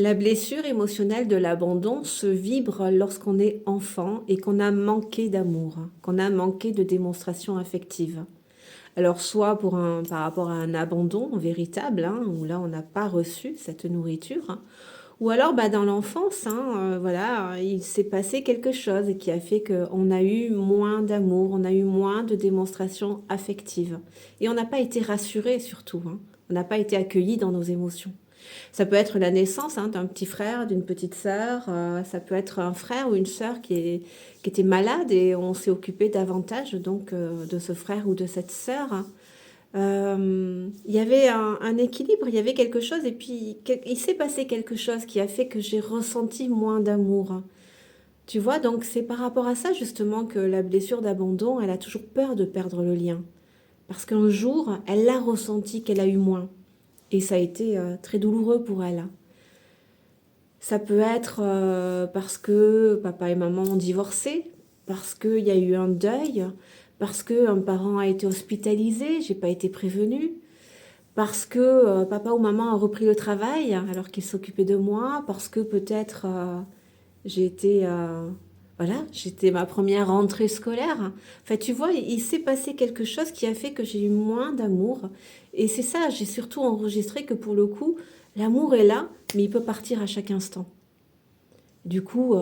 La blessure émotionnelle de l'abandon se vibre lorsqu'on est enfant et qu'on a manqué d'amour, qu'on a manqué de démonstration affective. Alors soit par rapport à un abandon véritable, hein, où là on n'a pas reçu cette nourriture, hein, ou alors dans l'enfance, hein, voilà, il s'est passé quelque chose qui a fait qu'on a eu moins d'amour, on a eu moins de démonstration affective. Et on n'a pas été rassuré surtout, hein. On n'a pas été accueilli dans nos émotions. Ça peut être la naissance, hein, d'un petit frère, d'une petite sœur, ça peut être un frère ou une sœur qui était malade et on s'est occupé davantage donc de ce frère ou de cette sœur. Il y avait un équilibre, il y avait quelque chose et puis il s'est passé quelque chose qui a fait que j'ai ressenti moins d'amour. Tu vois, donc c'est par rapport à ça justement que la blessure d'abandon, elle a toujours peur de perdre le lien. Parce qu'un jour, elle l'a ressenti qu'elle a eu moins. Et ça a été très douloureux pour elle. Ça peut être parce que papa et maman ont divorcé, parce qu'il y a eu un deuil, parce qu'un parent a été hospitalisé, j'ai pas été prévenue, parce que papa ou maman a repris le travail alors qu'il s'occupait de moi, parce que peut-être j'ai été voilà, j'étais ma première rentrée scolaire. Enfin, tu vois, il s'est passé quelque chose qui a fait que j'ai eu moins d'amour. Et c'est ça, j'ai surtout enregistré que pour le coup, l'amour est là, mais il peut partir à chaque instant. Du coup,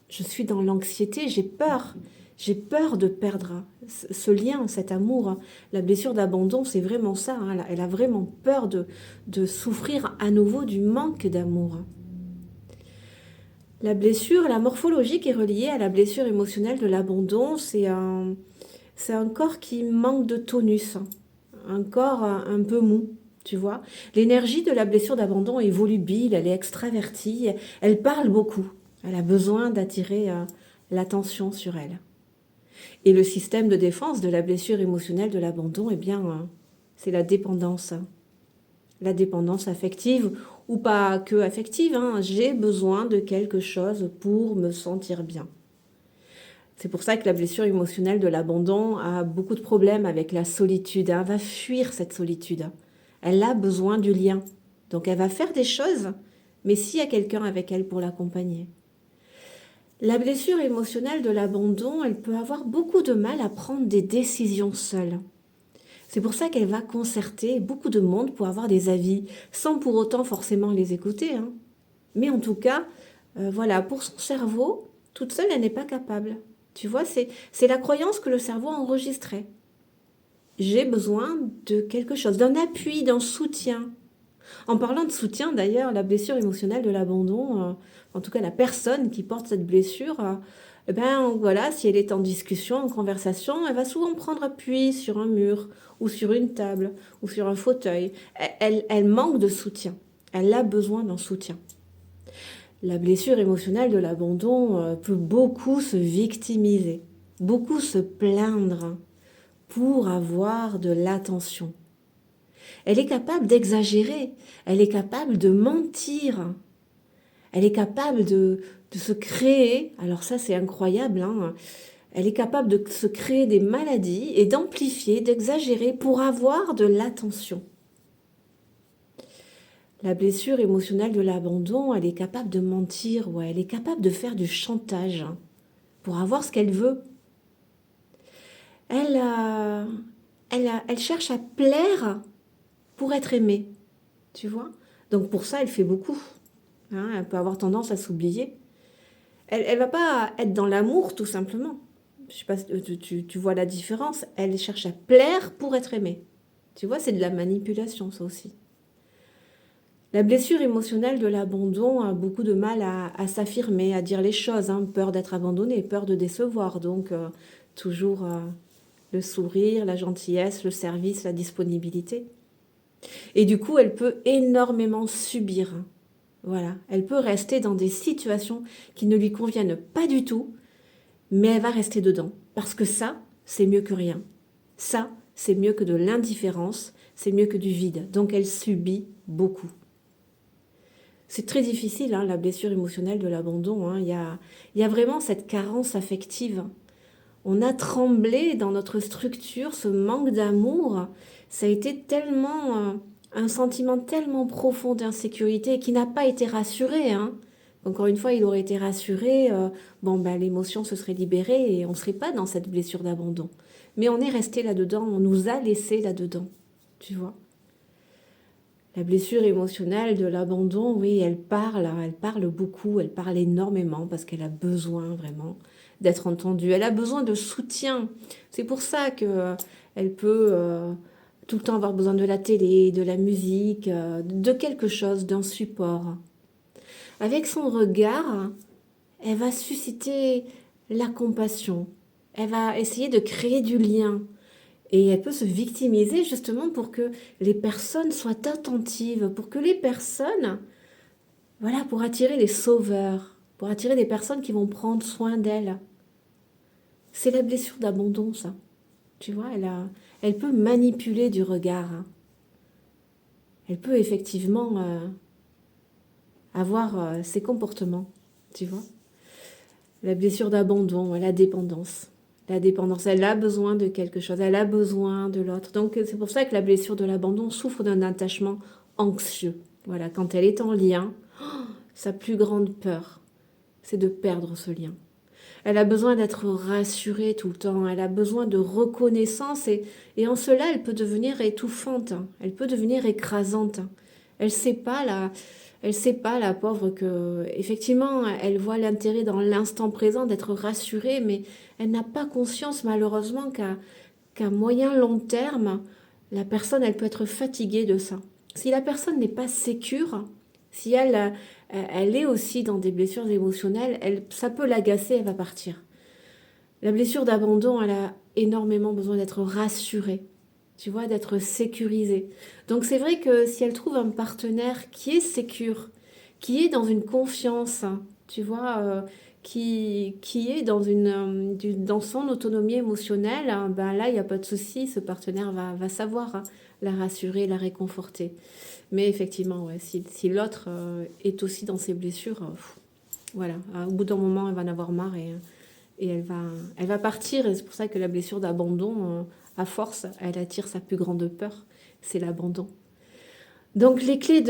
je suis dans l'anxiété, j'ai peur. J'ai peur de perdre ce lien, cet amour. La blessure d'abandon, c'est vraiment ça, hein. Elle a vraiment peur de souffrir à nouveau du manque d'amour. La blessure, la morphologie qui est reliée à la blessure émotionnelle de l'abandon, c'est un corps qui manque de tonus, un corps un peu mou, tu vois. L'énergie de la blessure d'abandon est volubile, elle est extravertie, elle parle beaucoup, elle a besoin d'attirer l'attention sur elle. Et le système de défense de la blessure émotionnelle de l'abandon, eh bien, c'est la dépendance affective ou pas que affective, hein. J'ai besoin de quelque chose pour me sentir bien. C'est pour ça que la blessure émotionnelle de l'abandon a beaucoup de problèmes avec la solitude. Elle va fuir cette solitude. Elle a besoin du lien. Donc elle va faire des choses, mais s'il y a quelqu'un avec elle pour l'accompagner. La blessure émotionnelle de l'abandon, elle peut avoir beaucoup de mal à prendre des décisions seule. C'est pour ça qu'elle va concerter beaucoup de monde pour avoir des avis, sans pour autant forcément les écouter, hein. Mais en tout cas, voilà, pour son cerveau, toute seule, elle n'est pas capable. Tu vois, c'est la croyance que le cerveau a enregistrée. J'ai besoin de quelque chose, d'un appui, d'un soutien. En parlant de soutien, d'ailleurs, la blessure émotionnelle de l'abandon, en tout cas la personne qui porte cette blessure, eh ben voilà, si elle est en discussion, en conversation, elle va souvent prendre appui sur un mur ou sur une table ou sur un fauteuil. Elle manque de soutien. Elle a besoin d'un soutien. La blessure émotionnelle de l'abandon peut beaucoup se victimiser, beaucoup se plaindre pour avoir de l'attention. Elle est capable d'exagérer, elle est capable de mentir, elle est capable de se créer, alors ça c'est incroyable, hein, elle est capable de se créer des maladies et d'amplifier, d'exagérer pour avoir de l'attention. La blessure émotionnelle de l'abandon, elle est capable de mentir, ouais, elle est capable de faire du chantage pour avoir ce qu'elle veut. Elle, elle cherche à plaire pour être aimée, tu vois. Donc pour ça, elle fait beaucoup, hein. Elle peut avoir tendance à s'oublier. Elle va pas être dans l'amour, tout simplement. Je sais pas si tu vois la différence. Elle cherche à plaire pour être aimée. Tu vois, c'est de la manipulation, ça aussi. La blessure émotionnelle de l'abandon a beaucoup de mal à s'affirmer, à dire les choses, hein. Peur d'être abandonnée, peur de décevoir. Donc, toujours le sourire, la gentillesse, le service, la disponibilité. Et du coup, elle peut énormément subir. Voilà, elle peut rester dans des situations qui ne lui conviennent pas du tout, mais elle va rester dedans. Parce que ça, c'est mieux que rien. Ça, c'est mieux que de l'indifférence, c'est mieux que du vide. Donc elle subit beaucoup. C'est très difficile, hein, la blessure émotionnelle de l'abandon, hein. Il y a vraiment cette carence affective. On a tremblé dans notre structure, ce manque d'amour. Ça a été tellement Un sentiment tellement profond d'insécurité qui n'a pas été rassuré, hein. Encore une fois, il aurait été rassuré, bon, ben, l'émotion se serait libérée et on ne serait pas dans cette blessure d'abandon. Mais on est resté là-dedans, on nous a laissé là-dedans, tu vois. La blessure émotionnelle de l'abandon, oui, elle parle beaucoup, elle parle énormément parce qu'elle a besoin vraiment d'être entendue. Elle a besoin de soutien. C'est pour ça que elle peut tout le temps avoir besoin de la télé, de la musique, de quelque chose, d'un support. Avec son regard, elle va susciter la compassion. Elle va essayer de créer du lien. Et elle peut se victimiser justement pour que les personnes soient attentives, pour que les personnes, voilà, pour attirer les sauveurs, pour attirer des personnes qui vont prendre soin d'elle. C'est la blessure d'abandon, ça. Tu vois, elle peut manipuler du regard, hein. Elle peut effectivement avoir ces comportements, tu vois. La blessure d'abandon, la dépendance. La dépendance, elle a besoin de quelque chose, elle a besoin de l'autre. Donc c'est pour ça que la blessure de l'abandon souffre d'un attachement anxieux. Voilà, quand elle est en lien, sa plus grande peur, c'est de perdre ce lien. Elle a besoin d'être rassurée tout le temps, elle a besoin de reconnaissance et en cela, elle peut devenir étouffante, elle peut devenir écrasante. Elle sait pas elle sait pas la pauvre que effectivement, elle voit l'intérêt dans l'instant présent d'être rassurée, mais elle n'a pas conscience malheureusement qu'à moyen long terme, la personne elle peut être fatiguée de ça. Si la personne n'est pas sécure, si elle est aussi dans des blessures émotionnelles, ça peut l'agacer, elle va partir. La blessure d'abandon, elle a énormément besoin d'être rassurée, tu vois, d'être sécurisée. Donc c'est vrai que si elle trouve un partenaire qui est sécure, qui est dans une confiance, hein, tu vois, qui est dans dans son autonomie émotionnelle, hein, ben là, il n'y a pas de souci, ce partenaire va savoir, hein, la rassurer, la réconforter. Mais effectivement, ouais, si l'autre est aussi dans ses blessures, voilà, au bout d'un moment, elle va en avoir marre et elle va partir. Et c'est pour ça que la blessure d'abandon, à force, elle attire sa plus grande peur, c'est l'abandon. Donc les clés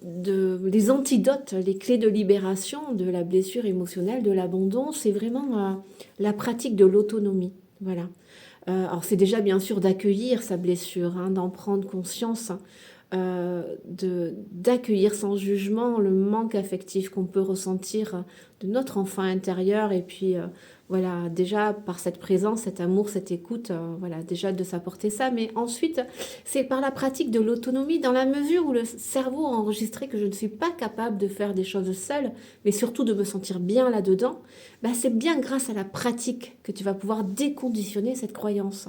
les antidotes, les clés de libération de la blessure émotionnelle, de l'abandon, c'est vraiment la pratique de l'autonomie. Voilà. Alors c'est déjà bien sûr d'accueillir sa blessure, hein, d'en prendre conscience, d'accueillir sans jugement le manque affectif qu'on peut ressentir de notre enfant intérieur et puis voilà, déjà par cette présence, cet amour, cette écoute, voilà, déjà de s'apporter ça, mais ensuite c'est par la pratique de l'autonomie dans la mesure où le cerveau a enregistré que je ne suis pas capable de faire des choses seule, mais surtout de me sentir bien là-dedans, bah, c'est bien grâce à la pratique que tu vas pouvoir déconditionner cette croyance.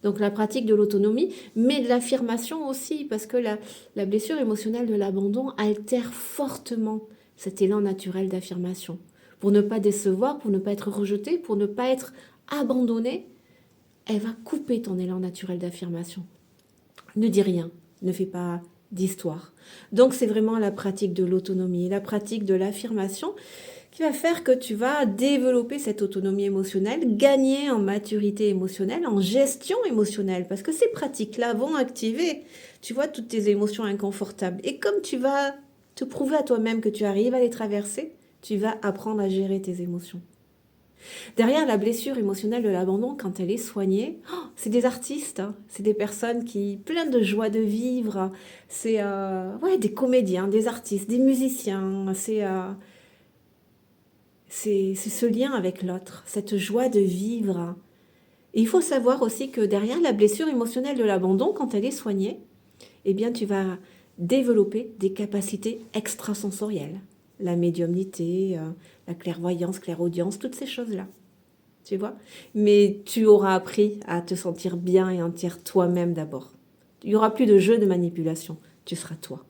Donc la pratique de l'autonomie, mais de l'affirmation aussi, parce que la blessure émotionnelle de l'abandon altère fortement cet élan naturel d'affirmation. Pour ne pas décevoir, pour ne pas être rejeté, pour ne pas être abandonné, elle va couper ton élan naturel d'affirmation. Ne dis rien, ne fais pas d'histoire. Donc c'est vraiment la pratique de l'autonomie, la pratique de l'affirmation qui va faire que tu vas développer cette autonomie émotionnelle, gagner en maturité émotionnelle, en gestion émotionnelle, parce que ces pratiques-là vont activer, tu vois, toutes tes émotions inconfortables. Et comme tu vas te prouver à toi-même que tu arrives à les traverser, tu vas apprendre à gérer tes émotions. Derrière la blessure émotionnelle de l'abandon, quand elle est soignée, c'est des artistes, hein. C'est des personnes qui, plein de joie de vivre, c'est ouais, des comédiens, des artistes, des musiciens, c'est ce lien avec l'autre, cette joie de vivre. Et il faut savoir aussi que derrière la blessure émotionnelle de l'abandon, quand elle est soignée, eh bien tu vas développer des capacités extrasensorielles. La médiumnité, la clairvoyance, clairaudience, toutes ces choses-là. Tu vois? Mais tu auras appris à te sentir bien et entière toi-même d'abord. Il n'y aura plus de jeu de manipulation. Tu seras toi.